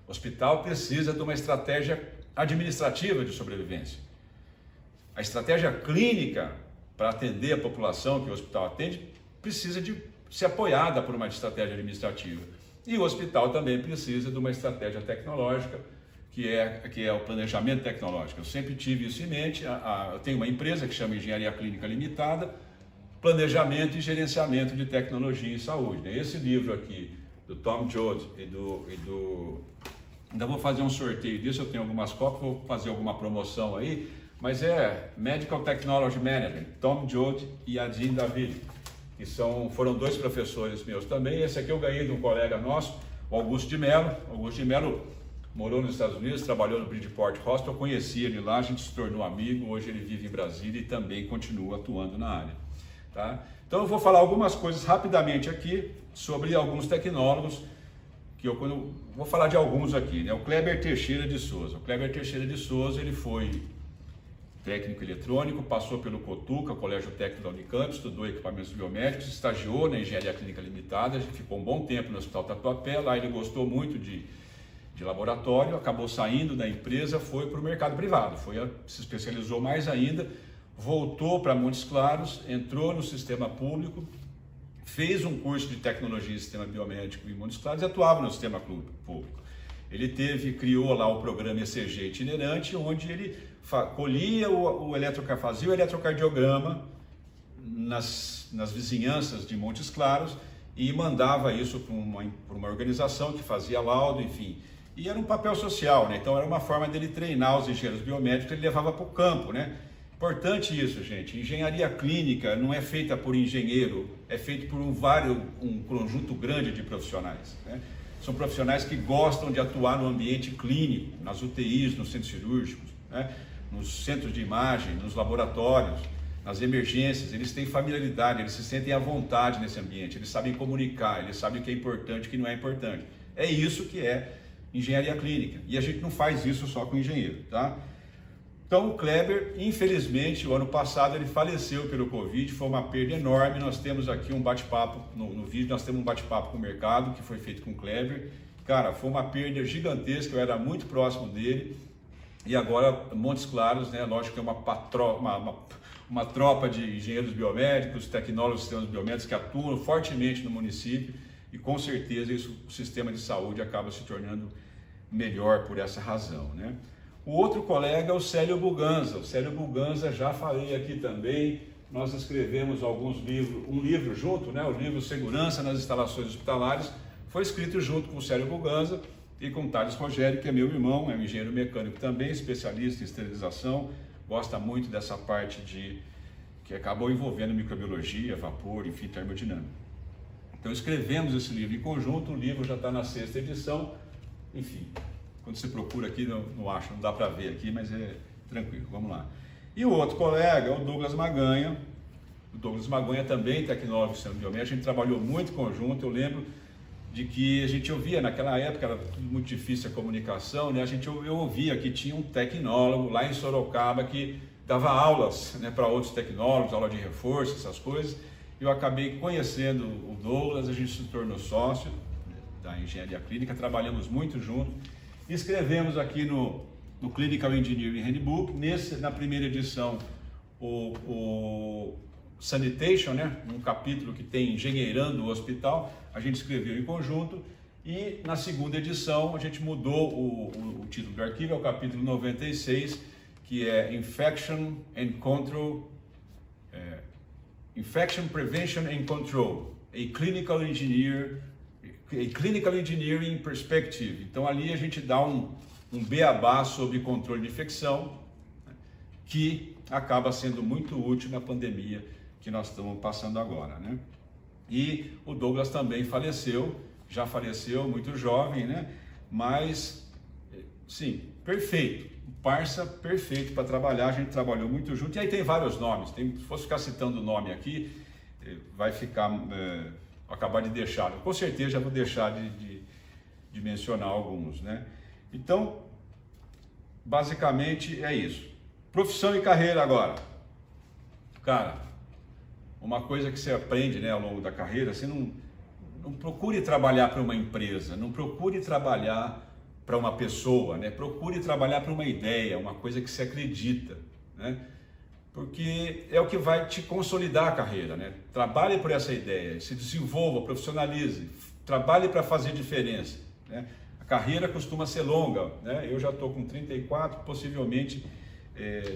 O hospital precisa de uma estratégia administrativa de sobrevivência. A estratégia clínica para atender a população que o hospital atende precisa de ser apoiada por uma estratégia administrativa. E o hospital também precisa de uma estratégia tecnológica, que é o planejamento tecnológico. Eu sempre tive isso em mente. Eu tenho uma empresa que chama Engenharia Clínica Limitada, Planejamento e Gerenciamento de Tecnologia em Saúde. Esse livro aqui, do Tom Joad ainda vou fazer um sorteio disso, eu tenho algumas cópias, vou fazer alguma promoção aí, mas é Medical Technology Management, Tom Joad e Adin David, que foram dois professores meus também. Esse aqui eu ganhei de um colega nosso, o Augusto de Mello. Augusto de Mello morou nos Estados Unidos, trabalhou no Bridgeport Hospital, eu conheci ele lá, a gente se tornou amigo, hoje ele vive em Brasília e também continua atuando na área. Tá? Então eu vou falar algumas coisas rapidamente aqui sobre alguns tecnólogos, que eu vou falar de alguns aqui, né? O Kleber Teixeira de Souza. O Kleber Teixeira de Souza, ele foi técnico eletrônico, passou pelo Cotuca, Colégio Técnico da Unicamp, estudou equipamentos biomédicos, estagiou na Engenharia Clínica Limitada, ficou um bom tempo no Hospital Tatuapé, lá ele gostou muito de laboratório, acabou saindo da empresa, foi para o mercado privado, se especializou mais ainda, voltou para Montes Claros, entrou no sistema público, fez um curso de tecnologia em sistema biomédico em Montes Claros e atuava no sistema público. Ele criou lá o programa ECG itinerante, onde ele colhia fazia o eletrocardiograma nas vizinhanças de Montes Claros e mandava isso para uma organização que fazia laudo, enfim. E era um papel social, né? Então era uma forma dele treinar os engenheiros biomédicos, ele levava para o campo, né? Importante isso, gente. Engenharia clínica não é feita por engenheiro, é feita por um conjunto grande de profissionais, né? São profissionais que gostam de atuar no ambiente clínico, nas UTIs, nos centros cirúrgicos, né? Nos centros de imagem, nos laboratórios, nas emergências. Eles têm familiaridade, eles se sentem à vontade nesse ambiente, eles sabem comunicar, eles sabem o que é importante e o que não é importante. É isso que é engenharia clínica. E a gente não faz isso só com engenheiro, tá? Então, o Kleber, infelizmente, o ano passado ele faleceu pelo Covid, foi uma perda enorme. Nós temos aqui um bate-papo, no vídeo nós temos um bate-papo com o mercado, que foi feito com o Kleber. Cara, foi uma perda gigantesca, eu era muito próximo dele. E agora, Montes Claros, né, lógico que é uma tropa de engenheiros biomédicos, tecnólogos de sistemas biomédicos que atuam fortemente no município. E com certeza o sistema de saúde acaba se tornando melhor por essa razão, né? O outro colega é o Célio Buganza. O Célio Buganza, já falei aqui também, nós escrevemos alguns livros, um livro junto, né? O livro Segurança nas Instalações Hospitalares, foi escrito junto com o Célio Buganza e com o Thales Rogério, que é meu irmão, é um engenheiro mecânico também, especialista em esterilização, gosta muito dessa parte que acabou envolvendo microbiologia, vapor, enfim, termodinâmica. Então escrevemos esse livro em conjunto, o livro já está na 6ª edição, enfim. Quando você procura aqui, não acha, não dá para ver aqui, mas é tranquilo, vamos lá. E o outro colega é o Douglas Maganha. O Douglas Maganha também tecnólogo de sistema biomédico, a gente trabalhou muito em conjunto. Eu lembro de que a gente ouvia, naquela época era muito difícil a comunicação, né? Eu ouvia que tinha um tecnólogo lá em Sorocaba que dava aulas, né, para outros tecnólogos, aula de reforço, essas coisas. Eu acabei conhecendo o Douglas, a gente se tornou sócio da engenharia clínica, trabalhamos muito junto. Escrevemos aqui no Clinical Engineering Handbook, na primeira edição, o Sanitation, né? Um capítulo que tem engenheirando o hospital, a gente escreveu em conjunto. E na segunda edição a gente mudou o título do arquivo, é o capítulo 96, que é Infection Prevention and Control, a Clinical Engineering Perspective. Então ali a gente dá um beabá sobre controle de infecção, né, que acaba sendo muito útil na pandemia que nós estamos passando agora, né? E o Douglas também já faleceu, muito jovem, né? Mas, sim, perfeito, parça perfeito para trabalhar, a gente trabalhou muito junto. E aí tem vários nomes, se fosse ficar citando o nome aqui, vai ficar, acabar de deixar, com certeza já vou deixar de mencionar alguns, né? Então, basicamente é isso. Profissão e carreira agora. Cara, uma coisa que você aprende, né, ao longo da carreira, você não procure trabalhar para uma empresa, não procure trabalhar para uma pessoa, né? Procure trabalhar para uma ideia, uma coisa que você acredita, né? Porque é o que vai te consolidar a carreira, né? Trabalhe por essa ideia, se desenvolva, profissionalize, trabalhe para fazer diferença, né? A carreira costuma ser longa, né? Eu já estou com 34, possivelmente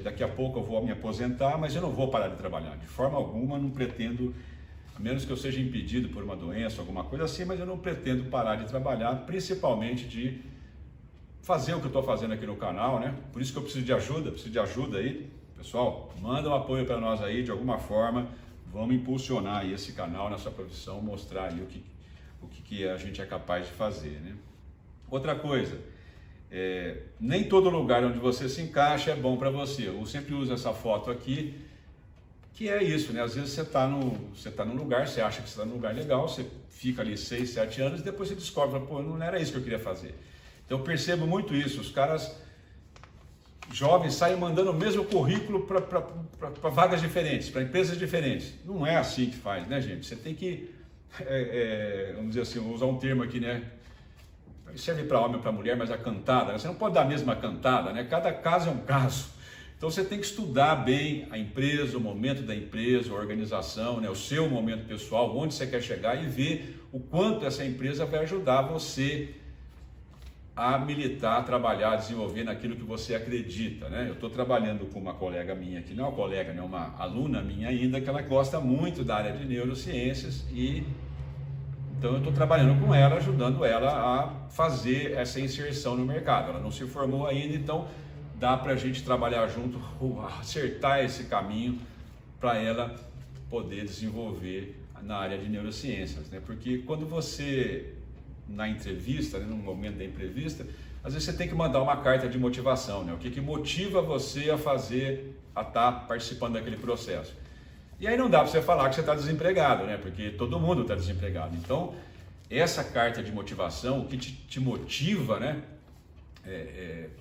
daqui a pouco eu vou me aposentar, mas eu não vou parar de trabalhar, de forma alguma, não pretendo, a menos que eu seja impedido por uma doença, alguma coisa assim, mas eu não pretendo parar de trabalhar, principalmente de fazer o que eu estou fazendo aqui no canal, né? Por isso que eu preciso de ajuda aí. Pessoal, manda um apoio para nós aí, de alguma forma, vamos impulsionar aí esse canal, nessa profissão, mostrar aí o que a gente é capaz de fazer, né? Outra coisa, nem todo lugar onde você se encaixa é bom para você. Eu sempre uso essa foto aqui, que é isso, né? Às vezes você está num lugar, você acha que você está num lugar legal, você fica ali 6, 7 anos e depois você descobre, pô, não era isso que eu queria fazer. Então eu percebo muito isso, os caras jovens saem mandando o mesmo currículo para vagas diferentes, para empresas diferentes. Não é assim que faz, né, gente? Você tem que, vamos dizer assim, vou usar um termo aqui, né? Serve para homem ou para mulher, mas a cantada, né? Você não pode dar a mesma cantada, né? Cada caso é um caso. Então você tem que estudar bem a empresa, o momento da empresa, a organização, né? O seu momento pessoal, onde você quer chegar e ver o quanto essa empresa vai ajudar você a militar, a trabalhar, a desenvolver naquilo que você acredita, né? Eu estou trabalhando com uma colega minha aqui, não é uma colega, né? Uma aluna minha ainda, que ela gosta muito da área de neurociências e então eu estou trabalhando com ela, ajudando ela a fazer essa inserção no mercado. Ela não se formou ainda, então dá para a gente trabalhar junto, acertar esse caminho para ela poder desenvolver na área de neurociências, né? Porque quando você, na entrevista, né, no momento da entrevista, às vezes você tem que mandar uma carta de motivação, né? O que motiva você a estar participando daquele processo. E aí não dá para você falar que você está desempregado, né? Porque todo mundo está desempregado. Então, essa carta de motivação, o que te motiva, né?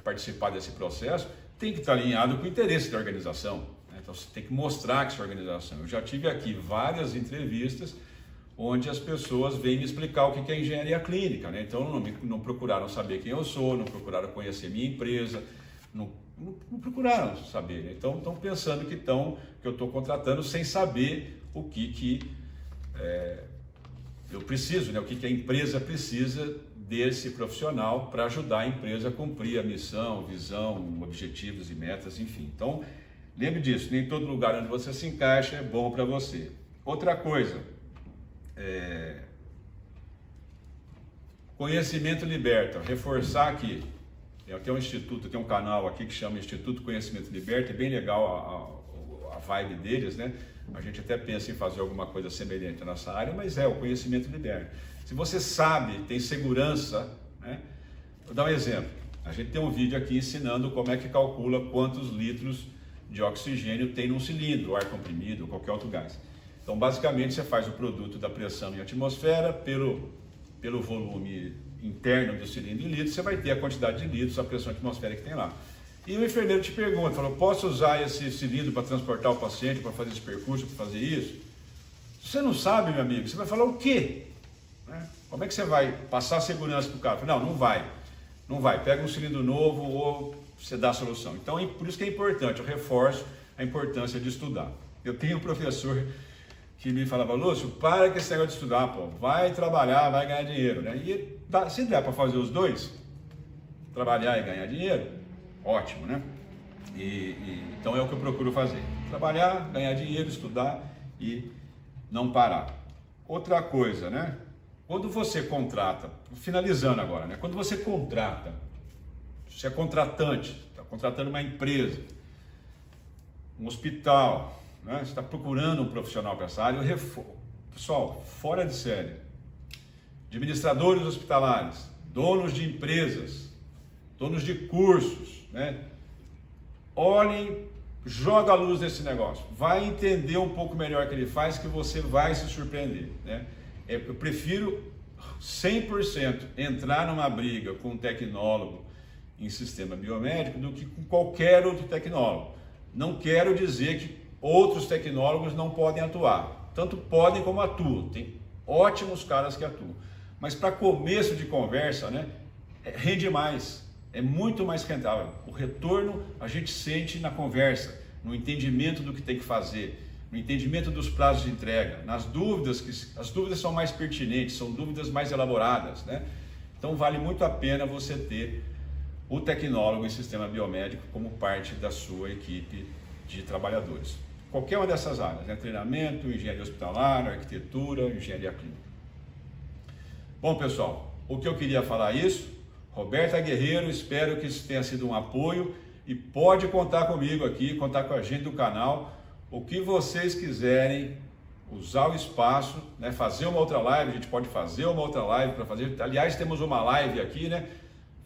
Participar desse processo, tem que estar alinhado com o interesse da organização, né? Então, você tem que mostrar que sua organização. Eu já tive aqui várias entrevistas onde as pessoas vêm me explicar o que é engenharia clínica, né? Então, não procuraram saber quem eu sou, não procuraram conhecer minha empresa, não procuraram saber, né? Então estão pensando que eu estou contratando sem saber o que eu preciso, né? O que a empresa precisa desse profissional para ajudar a empresa a cumprir a missão, visão, objetivos e metas, enfim. Então, lembre disso, nem todo lugar onde você se encaixa é bom para você. Outra coisa, conhecimento liberta, reforçar aqui. Tem um instituto, tem um canal aqui que chama Instituto Conhecimento Liberta, é bem legal a vibe deles, né? A gente até pensa em fazer alguma coisa semelhante nessa área, mas o conhecimento liberta. Se você sabe, tem segurança, né? Vou dar um exemplo. A gente tem um vídeo aqui ensinando como é que calcula quantos litros de oxigênio tem num cilindro, ar comprimido ou qualquer outro gás. Então, basicamente, você faz o produto da pressão em atmosfera pelo volume interno do cilindro em litros, você vai ter a quantidade de litros, a pressão atmosférica que tem lá. E o enfermeiro te pergunta, falou, posso usar esse cilindro para transportar o paciente, para fazer esse percurso, para fazer isso? Se você não sabe, meu amigo, você vai falar o quê? Né? Como é que você vai passar segurança para o cara? Não, não vai. Não vai. Pega um cilindro novo ou você dá a solução. Então, por isso que é importante, eu reforço a importância de estudar. Eu tenho um professor que me falava, Lúcio, para com esse negócio de estudar, pô, vai trabalhar, vai ganhar dinheiro, né? E se der para fazer os dois, trabalhar e ganhar dinheiro, ótimo, né? Então é o que eu procuro fazer, trabalhar, ganhar dinheiro, estudar e não parar. Outra coisa, né? Quando você contrata, finalizando agora, né? Quando você contrata, você é contratante, está contratando uma empresa, um hospital, né? Você está procurando um profissional para essa área, pessoal, fora de série, administradores hospitalares, donos de empresas, donos de cursos, né? Olhem, joga a luz nesse negócio, vai entender um pouco melhor o que ele faz, que você vai se surpreender, né? Eu prefiro 100% entrar numa briga com um tecnólogo em sistema biomédico do que com qualquer outro tecnólogo. Não quero dizer que outros tecnólogos não podem atuar, tanto podem como atuam, tem ótimos caras que atuam, mas para começo de conversa, né, rende mais, é muito mais rentável. O retorno a gente sente na conversa, no entendimento do que tem que fazer, no entendimento dos prazos de entrega, nas dúvidas, as dúvidas são mais pertinentes, são dúvidas mais elaboradas, né? Então vale muito a pena você ter o tecnólogo em sistema biomédico como parte da sua equipe de trabalhadores. Qualquer uma dessas áreas, né? Treinamento, engenharia hospitalar, arquitetura, engenharia clínica. Bom, pessoal, o que eu queria falar é isso. Roberta Guerreiro, espero que isso tenha sido um apoio e pode contar comigo aqui, contar com a gente do canal. O que vocês quiserem, usar o espaço, né? Fazer uma outra live, a gente pode fazer uma outra live para fazer. Aliás, temos uma live aqui, né?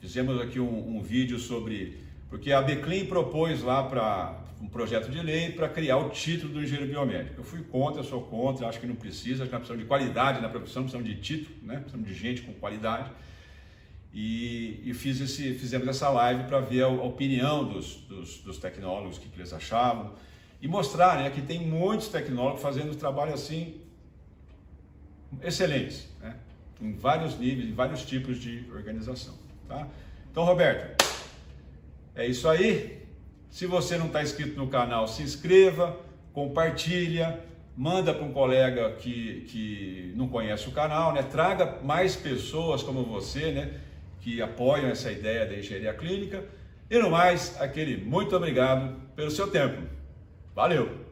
Fizemos aqui um vídeo sobre... Porque a Beclean propôs lá para um projeto de lei para criar o título do engenheiro biomédico. Eu fui contra, sou contra, acho que não precisa, acho que nós precisamos de qualidade na profissão, precisamos de título, né? Precisamos de gente com qualidade. E fizemos essa live para ver a opinião dos tecnólogos, o que eles achavam, e mostrar, né, que tem muitos tecnólogos fazendo trabalho assim excelentes, né, em vários níveis, em vários tipos de organização. Tá? Então, Roberto, é isso aí. Se você não está inscrito no canal, se inscreva, compartilha, manda para um colega que não conhece o canal, né? Traga mais pessoas como você, né, que apoiam essa ideia da engenharia clínica. E no mais, aquele muito obrigado pelo seu tempo. Valeu!